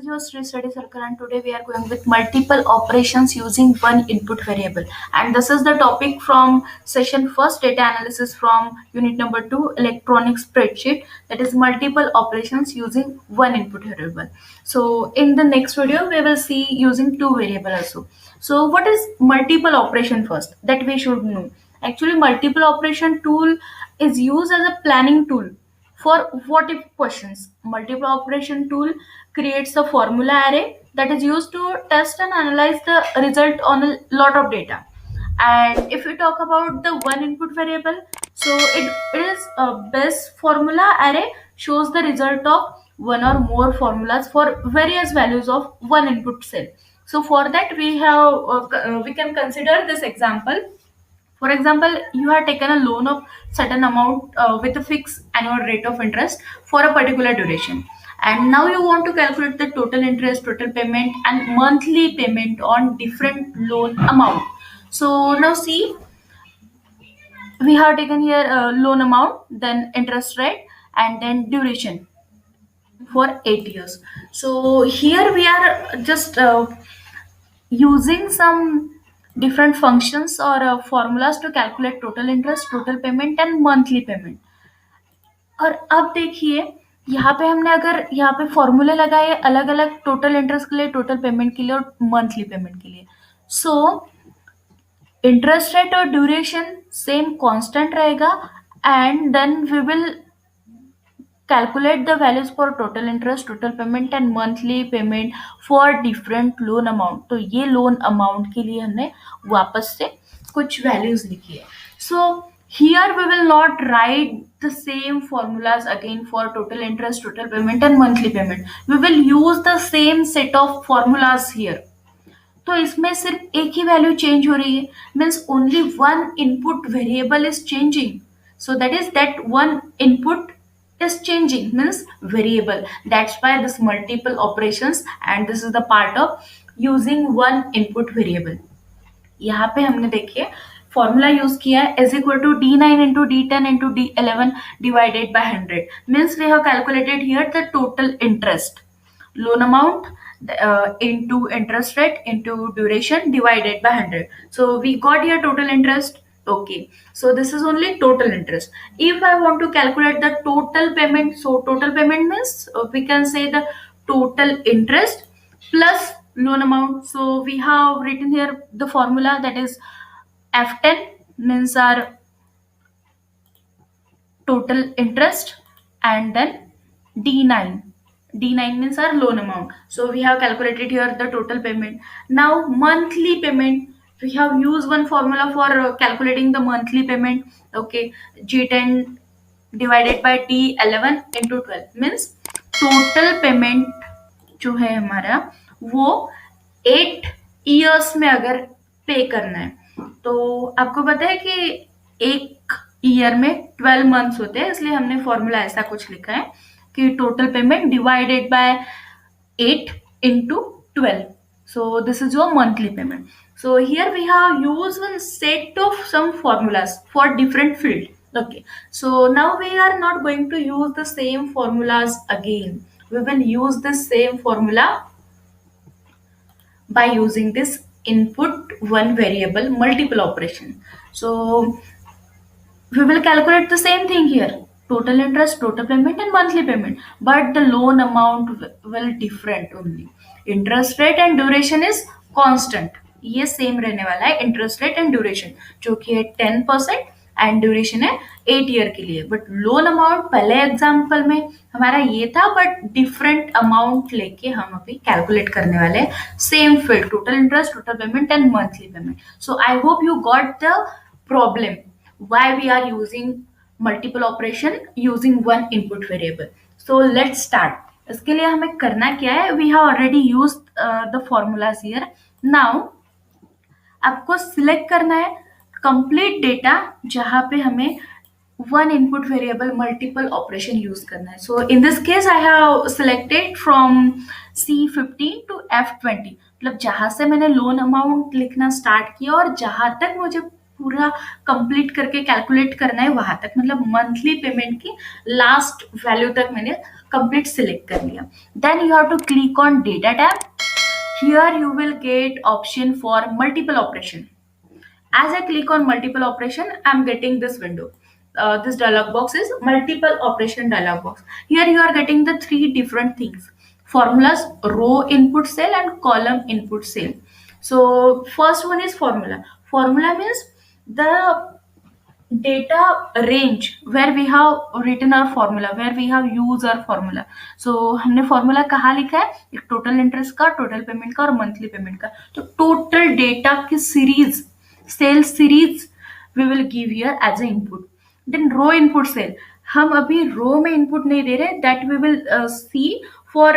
is your Sri Study Circle, and today we are going with multiple operations using one input variable. And this is the topic from session first, data analysis from unit number 2, electronic spreadsheet, that is multiple operations using one input variable. So in the next video, we will see using two variable also. So what is multiple operation first? That we should know. Actually, multiple operation tool is used as a planning tool for what if questions. Multiple operation tool creates a formula array that is used to test and analyze the result on a lot of data. And if we talk about the one input variable, so it is a best formula array shows the result of one or more formulas for various values of one input cell. So for that we can consider this example. For example, you have taken a loan of certain amount with a fixed annual rate of interest for a particular duration. And now you want to calculate the total interest, total payment, and monthly payment on different loan amount. So now see, we have taken here loan amount, then interest rate, and then duration for 8 years. So here we are just using some different functions or formulas to calculate total interest, total payment and monthly payment. और अब देखिए, यहाँ पे हमने अगर यहाँ पे फॉर्मूले लगाए अलग अलग टोटल इंटरेस्ट के लिए, टोटल पेमेंट के लिए और मंथली पेमेंट के लिए. सो इंटरेस्ट रेट और ड्यूरेशन सेम कांस्टेंट रहेगा and then we will calculate the values for total interest, total payment and monthly payment for different loan amount. तो ये लोन अमाउंट के लिए हमने वापस से कुछ वैल्यूज लिखी है. So here we will not write the same formulas again for total interest, total payment and monthly payment. We will use the same set of formulas here. तो इसमें सिर्फ एक ही वैल्यू चेंज हो रही है, means only one input variable is changing. So that is that one input is changing, means variable. That's why this multiple operations, and this is the part of using one input variable. यहाँ पे हमने देखिए formula use किया है is equal to D9 into D10 into D11 divided by 100. Means we have calculated here the total interest, loan amount into interest rate into duration divided by 100. So we got here total interest. Okay, so this is only total interest. If I want to calculate the total payment, so total payment means we can say the total interest plus loan amount. So we have written here the formula, that is F10 means our total interest, and then D9. D9 means our loan amount. So we have calculated here the total payment. Now monthly payment, we have used one formula for calculating the monthly payment. Okay, G10 divided by D11 into 12 means total payment जो है हमारा वो 8 years में अगर पे करना है, तो आपको पता है कि एक ईयर में 12 मंथ्स होते हैं, इसलिए हमने फॉर्मूला ऐसा कुछ लिखा है कि total payment divided by 8 into 12. So this is your monthly payment. So here we have used one set of some formulas for different field. Okay, so now we are not going to use the same formulas again. We will use the same formula by using this input one variable multiple operation. So we will calculate the same thing here, total interest, total payment and monthly payment, but the loan amount will different only. Interest rate and duration is constant, ये same रहने वाला है. Interest rate and duration जो कि है 10% and duration है 8 year के लिए. बट लोन अमाउंट पहले एग्जाम्पल में हमारा ये था, बट डिफरेंट अमाउंट लेके हम अभी कैलकुलेट करने वाले हैं. Same field, total interest, total payment and monthly payment. So I hope you got the problem why we are using multiple operation using one input variable. So let's start. इसके लिए हमें करना क्या है, we have already used the formulas here. Now आपको select करना है complete data जहां पे हमें one input variable multiple operation use करना है. So in this case I have selected from C15 to F20, मतलब जहां से मैंने लोन अमाउंट लिखना स्टार्ट किया और जहां तक मुझे पूरा कंप्लीट करके कैलकुलेट करना है वहां तक, मतलब मंथली पेमेंट की लास्ट वैल्यू तक मैंने कंप्लीट सिलेक्ट कर लिया. Then you have to click on data tab. Here you will get option for multiple operation. As I click on multiple operation, I'm getting this window. This dialog box is multiple operation dialog box. Here you are getting the three different things: formulas, row input cell, and column input cell. So first one is formula. Formula means the data range where we have written our formula, where we have used our formula. So हमने formula कहाँ लिखा है? एक total interest का, total payment का और monthly payment का. तो टोटल डेटा की series, cell series we will give here as an input. Then row input cell, हम अभी रो में इनपुट नहीं दे रहे, that we will see for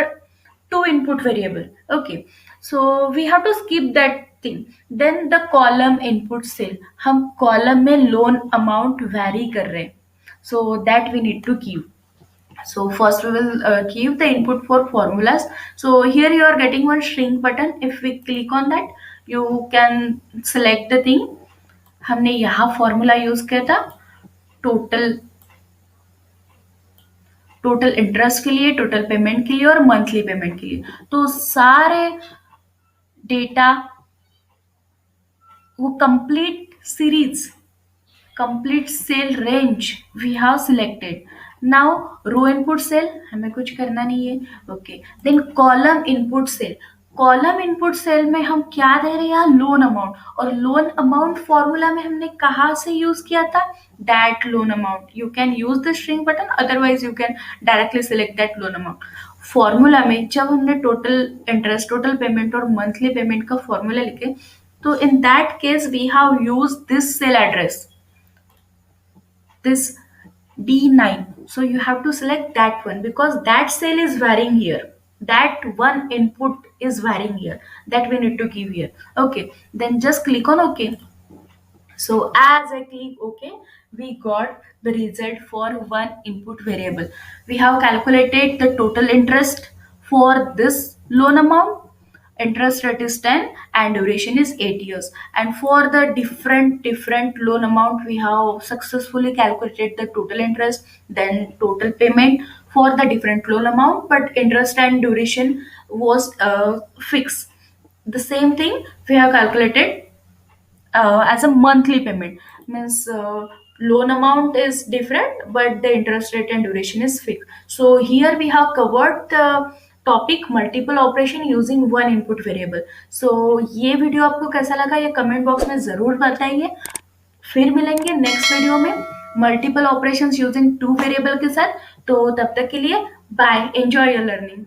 two input variable. Okay, so we have to skip that thing. Then the column input cell, हम column में loan amount vary कर रहे हैं, so that we need to give. So first we will give the input for formulas. So here you are getting one shrink button. If we click on that, you can select the thing. हमने यहाँ formula use किया था total interest के लिए, total payment के लिए और monthly payment के लिए. तो सारे डेटा वो complete series, complete cell range we have selected. Now row input cell हमें कुछ करना नहीं है. Okay, then column input cell. Column input cell में हम क्या दे रहे हैं? Loan amount. और लोन अमाउंट फॉर्मूला में हमने कहाँ से यूज किया था? That loan amount. You can use the string button, otherwise you can directly select that loan amount. Formula में जब हमने टोटल इंटरेस्ट, टोटल पेमेंट और मंथली पेमेंट का फॉर्मूला लिखे, तो in that case we have use this cell address, this D9. So you have to select that one because that cell is varying here. That one input is varying here. That we need to give here. Okay. Then just click on OK. So as I click OK, we got the result for one input variable. We have calculated the total interest for this loan amount. Interest rate is 10 and duration is 8 years. And for the different loan amount, we have successfully calculated the total interest, then total payment for the different loan amount, but interest and duration was fixed. The same thing we have calculated as a monthly payment. Means loan amount is different but the interest rate and duration is fixed. So here we have covered the topic multiple operation using one input variable. So ये video आपको कैसा लगा ये comment box में ज़रूर बताइए. फिर मिलेंगे नेक्स्ट वीडियो में multiple operations using two variable के साथ. तो तब तक के लिए बाय, एंजॉय योर लर्निंग.